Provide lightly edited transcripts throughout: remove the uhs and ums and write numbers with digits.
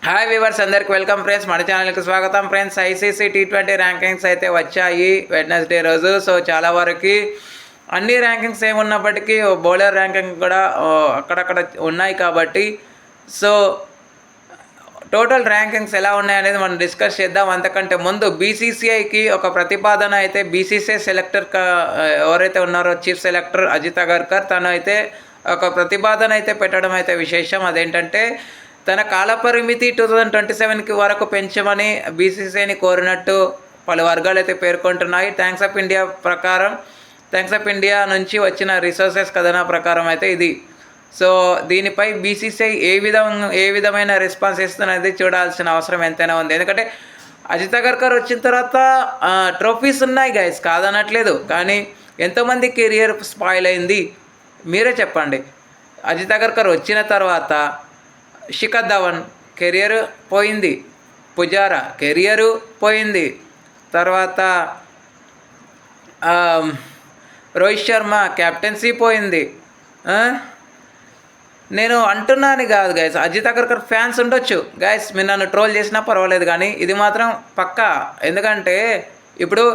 Hi viewers, అందరికి welcome friends. మన ఛానల్కి స్వాగతం ఫ్రెండ్స్. ఐసీసీ టీ20 ర్యాంకింగ్స్ అయితే వచ్చాయి వెడ్నెస్డే రోజు. సో చాలా వరకు అన్ని ర్యాంకింగ్స్ ఏమున్నప్పటికీ బౌలర్ ర్యాంకింగ్ కూడా అక్కడక్కడ ఉన్నాయి కాబట్టి సో టోటల్ ర్యాంకింగ్స్ ఎలా ఉన్నాయనేది మనం డిస్కస్ చేద్దాం. అంతకంటే ముందు బీసీసీఐకి ఒక ప్రతిపాదన అయితే బీసీసీఐ సెలెక్టర్ ఎవరైతే ఉన్నారో చీఫ్ సెలెక్టర్ అజిత్ అగర్కర్ తను అయితే ఒక ప్రతిపాదన అయితే పెట్టడం అయితే విశేషం. అదేంటంటే తన కాలపరిమితి 2027కి వరకు పెంచమని బీసీసీఐని కోరినట్టు పలు వర్గాలు అయితే పేర్కొంటున్నాయి. థ్యాంక్స్ ఆఫ్ ఇండియా నుంచి వచ్చిన రిసోర్సెస్ కథన ప్రకారం అయితే ఇది. సో దీనిపై బీసీసీఐ ఏ విధమైన రెస్పాన్స్ ఇస్తున్నది చూడాల్సిన అవసరం ఎంతైనా ఉంది. ఎందుకంటే అజిత్ అగర్కర్ వచ్చిన తర్వాత ట్రోఫీస్ ఉన్నాయి గైస్, కాదనట్లేదు. కానీ ఎంతోమంది కెరియర్ స్పాయిల్ అయింది మీరే చెప్పండి. అజిత్ అగర్కర్ వచ్చిన తర్వాత శిఖర్ ధవన్ కెరియర్ పోయింది, పుజారా కెరియరు పోయింది, తర్వాత రోహిత్ శర్మ కెప్టెన్సీ పోయింది. నేను అంటున్నాను కాదు గైస్, అజిత్ అగర్కర్ ఫ్యాన్స్ ఉండొచ్చు గైస్, మీరు నన్ను ట్రోల్ చేసినా పర్వాలేదు, కానీ ఇది మాత్రం పక్కా. ఎందుకంటే ఇప్పుడు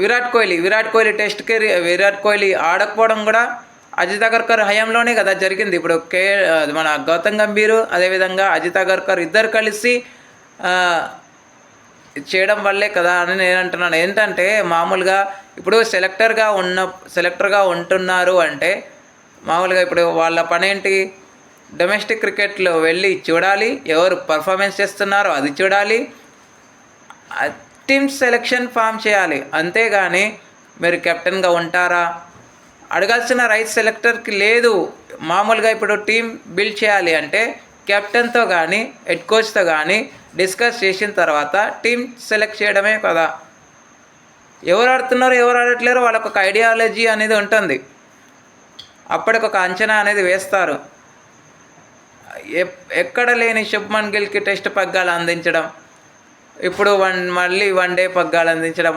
విరాట్ కోహ్లీ టెస్ట్ కెరీర్ విరాట్ కోహ్లీ ఆడకపోవడం కూడా అజిత్ అగర్కర్ హయాంలోనే కదా జరిగింది. ఇప్పుడు మన గౌతమ్ గంభీర్ అదేవిధంగా అజిత్ అగర్కర్ ఇద్దరు కలిసి చేయడం వల్లే కదా అని నేను అంటున్నాను. ఏంటంటే మామూలుగా ఇప్పుడు సెలెక్టర్గా ఉంటున్నారు అంటే మామూలుగా ఇప్పుడు వాళ్ళ పని ఏంటి, డొమెస్టిక్ క్రికెట్లో వెళ్ళి చూడాలి, ఎవరు పర్ఫార్మెన్స్ చేస్తున్నారో అది చూడాలి, టీమ్ సెలెక్షన్ ఫామ్ చేయాలి. అంతేగాని మీరు కెప్టెన్గా ఉంటారా అడగాల్సిన రైట్ సెలెక్టర్కి లేదు. మామూలుగా ఇప్పుడు టీం బిల్డ్ చేయాలి అంటే కెప్టెన్తో కానీ హెడ్ కోచ్తో కానీ డిస్కస్ చేసిన తర్వాత టీం సెలెక్ట్ చేయడమే కదా. ఎవరు ఆడుతున్నారో ఎవరు ఆడట్లేరో వాళ్ళకు ఒక ఐడియాలజీ అనేది ఉంటుంది, అప్పటికొక అంచనా అనేది వేస్తారు. ఎక్కడ లేని శుభ్మన్ గిల్కి టెస్ట్ పగ్గాలు అందించడం, ఇప్పుడు మళ్ళీ వన్ డే పగ్గాలు అందించడం,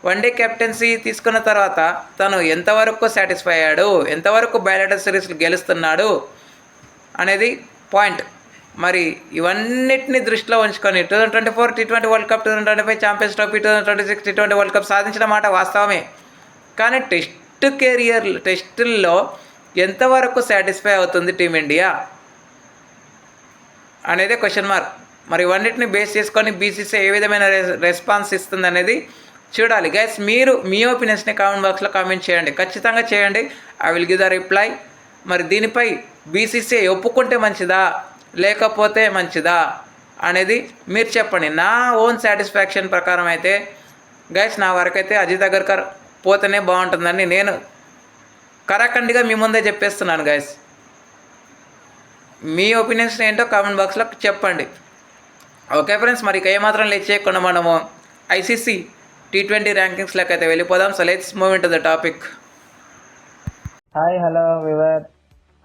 వన్ డే కెప్టెన్సీ తీసుకున్న తర్వాత తను ఎంతవరకు సాటిస్ఫై అయ్యాడు, ఎంతవరకు బ్యాలెటర్ సిరీస్లు గెలుస్తున్నాడు అనేది పాయింట్. మరి ఇవన్నిటిని దృష్టిలో ఉంచుకొని 2024 T20 world cup, 2025 champions trophy, 2026 T20 world cup సాధించిన మాట వాస్తవమే. కానీ టెస్టుల్లో ఎంతవరకు సాటిస్ఫై అవుతుంది టీమిండియా అనేది క్వశ్చన్ మార్క్. మరి ఇవన్నిటిని బేస్ చేసుకొని బీసీసీ ఏ విధమైన రెస్పాన్స్ ఇస్తుంది అనేది చూడాలి గైస్. మీరు మీ ఒపీనియన్స్ని కామెంట్ బాక్స్లో కామెంట్ చేయండి, ఖచ్చితంగా చేయండి. I will give the reply. మరి దీనిపై బీసీసీ ఒప్పుకుంటే మంచిదా లేకపోతే మంచిదా అనేది మీరు చెప్పండి. నా ఓన్ సాటిస్ఫాక్షన్ ప్రకారం అయితే గైస్, నా వరకైతే అజిత్ అగర్కర్ పోతేనే బాగుంటుందని నేను కరాఖండిగా మీ ముందే చెప్పేస్తున్నాను గైస్. మీ ఒపీనియన్స్ ఏంటో కామెంట్ బాక్స్లో చెప్పండి. ఓకే ఫ్రెండ్స్, మరి ఏమాత్రం లేట్ చేయకుండా మనము ఐసీసీ టీ20 ర్యాంకింగ్స్లోకి అయితే వెళ్ళిపోదాం. So let's move in to the topic. Hi hello viewer,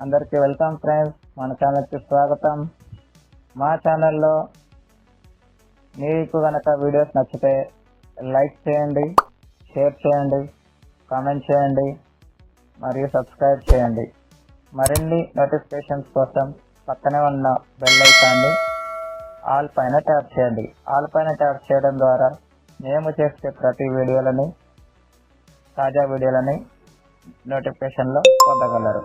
అందరికీ వెల్కమ్ ఫ్రెండ్స్. మన ఛానల్కి స్వాగతం. మా ఛానల్లో మీకు కనుక వీడియోస్ నచ్చితే లైక్ చేయండి, షేర్ చేయండి, కామెంట్ చేయండి మరియు సబ్స్క్రైబ్ చేయండి. మరిన్ని నోటిఫికేషన్స్ కోసం పక్కనే ఉన్న బెల్ ఐకాన్ని ఆల్ పైన ట్యాప్ చేయండి. ఆల్ పైన ట్యాప్ చేయడం ద్వారా మేము చేసే ప్రతి వీడియోలని, తాజా వీడియోలని నోటిఫికేషన్లో పొందగలరు.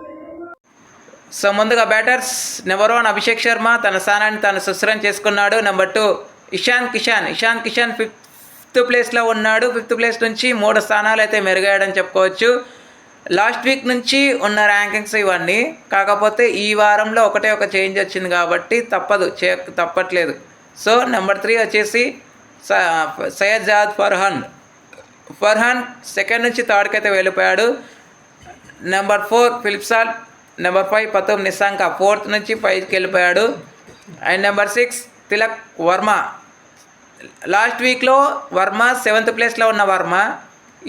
సో ముందుగా బ్యాటర్స్, నెంబర్ 1 అభిషేక్ శర్మ తన స్థానాన్ని తాను సుస్థిరం చేసుకున్నాడు. నెంబర్ 2 ఇషాన్ కిషాన్ 5th ప్లేస్లో ఉన్నాడు. 5th ప్లేస్ నుంచి 3 స్థానాలు అయితే మెరుగయ్యాడని చెప్పుకోవచ్చు. లాస్ట్ వీక్ నుంచి ఉన్న ర్యాంకింగ్స్ ఇవన్నీ, కాకపోతే ఈ వారంలో ఒక చేంజ్ వచ్చింది కాబట్టి తప్పట్లేదు. సో నెంబర్ 3 వచ్చేసి సయ్యద్ ఫర్హాన్ 2nd నుంచి 3rd అయితే వెళ్ళిపోయాడు. Number 4 Phil Salt, number 5 Pathum Nissanka 4th నుంచి 5కి వెళ్ళిపోయాడు. And number 6 Tilak Varma. Last వీక్లో వర్మ 7th ప్లేస్లో ఉన్న వర్మ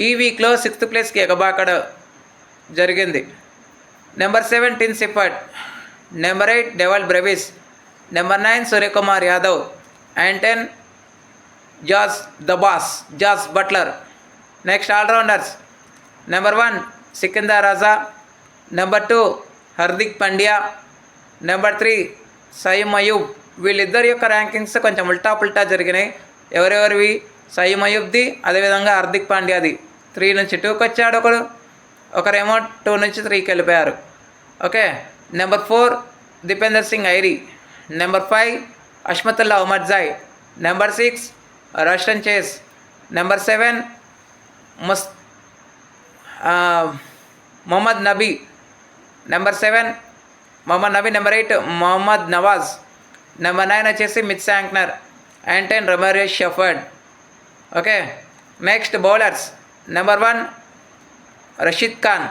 ఈ వీక్లో 6th ప్లేస్కి ఎగబాకడ జరిగింది. Number 7 Tim Seifert, number 8 Dewald Brevis, number 9 Suryakumar Yadav, and 10 Jos Buttler. Next allrounders, number 1 Sikandar Raza, number 2 Hardik Pandya, number 3 Saim Ayub. వీళ్ళిద్దరి యొక్క ర్యాంకింగ్స్ కొంచెం ఉల్టా పుల్టా జరిగినాయి. ఎవరెవరివి? సయీమ్ అయూబ్ది, అదేవిధంగా హార్దిక్ పాండ్యాది. 3 నుంచి 2కి వచ్చాడు ఒకరేమో 2 నుంచి 3కి వెళ్ళిపోయారు. Okay. Number 4 Dipendra Singh Airee. Number 5 Azmatullah Omarzai. Number 6 Roston Chase. Number 7 Mohammad Nabi. Number 7 Mohammad Nabi. Number 8 Mohammad Nawaz. Number 9 వచ్చేసి Mitch Santner and 10 Romario Shepherd. Okay. Next bowlers. Number 1 Rashid Khan.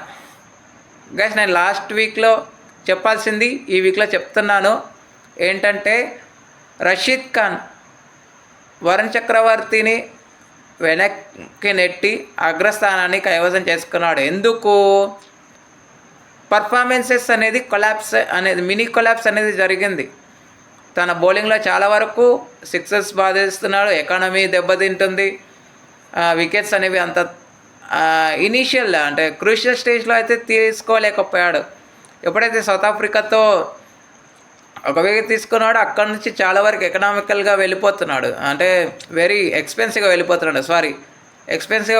Guys నేను లాస్ట్ వీక్లో చెప్పాల్సింది ఈ వీక్లో చెప్తున్నాను. ఏంటంటే రషీద్ ఖాన్ వరుణ్ చక్రవర్తిని వెనక్కి నెట్టి అగ్రస్థానాన్ని కైవసం చేసుకున్నాడు. ఎందుకు? పర్ఫార్మెన్సెస్ అనేది మినీ కొలాప్స్ అనేది జరిగింది. తన బౌలింగ్లో చాలా వరకు సిక్సెస్ బాధిస్తున్నాడు, ఎకానమీ దెబ్బతింటుంది, వికెట్స్ అనేవి అంత ఇనీషియల్ అంటే క్రూషియల్ స్టేజ్లో అయితే తీసుకోలేకపోయాడు. ఎప్పుడైతే సౌత్ ఆఫ్రికాతో ఒక వికెట్ తీసుకున్నాడో అక్కడ నుంచి చాలా వరకు ఎకనామికల్గా వెళ్ళిపోతున్నాడు, అంటే వెరీ ఎక్స్పెన్సివ్గా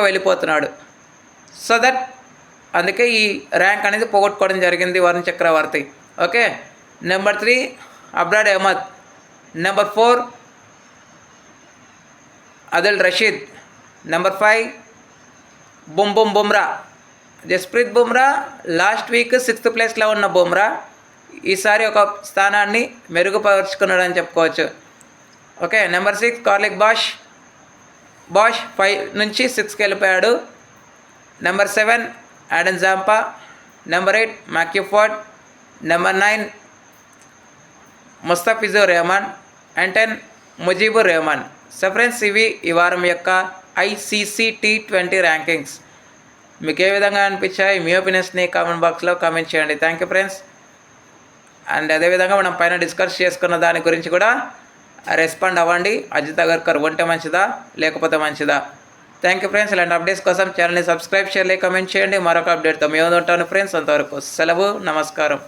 వెళ్ళిపోతున్నాడు. సో దట్ అందుకే ఈ ర్యాంక్ అనేది పోగొట్టుకోవడం జరిగింది Varun Chakravarthy. Okay. Number 3 Abrar Ahmed. Number 4 Adil Rashid. Number 5 Bumrah. Jasprit Bumrah last week 6th ప్లేస్లో ఉన్న బుమ్రా ఈసారి ఒక స్థానాన్ని మెరుగుపరుచుకున్నాడని చెప్పుకోవచ్చు. ఓకే. నెంబర్ 6 కార్లిక్ బాష్ 5 నుంచి 6కి వెళ్ళిపోయాడు. Number 7 Adam Zampa. Number 8 Matthew Forde. Number 9 Mustafizur Rahman and 10 Mujeebur Rahman. So friends, ఇవి ఈ వారం యొక్క ICC T20 ర్యాంకింగ్స్. మీకు ఏ విధంగా అనిపించాయి? మీ ఒపీనియన్స్ని కామెంట్ బాక్స్లో కామెంట్ చేయండి. Thank you friends. అండ్ అదేవిధంగా మనం పైన డిస్కస్ చేసుకున్న దాని గురించి కూడా రెస్పాండ్ అవ్వండి. అజిత్ అగర్కర్ ఉంటే మంచిదా లేకపోతే మంచిదా? Thank you friends. ఇలాంటి అప్డేట్స్ కోసం ఛానల్ని సబ్స్క్రైబ్ చేయాలి, కామెంట్ చేయండి. మరొక అప్డేట్తో మేము ఉంటాను ఫ్రెండ్స్. అంతవరకు సెలవు, నమస్కారం.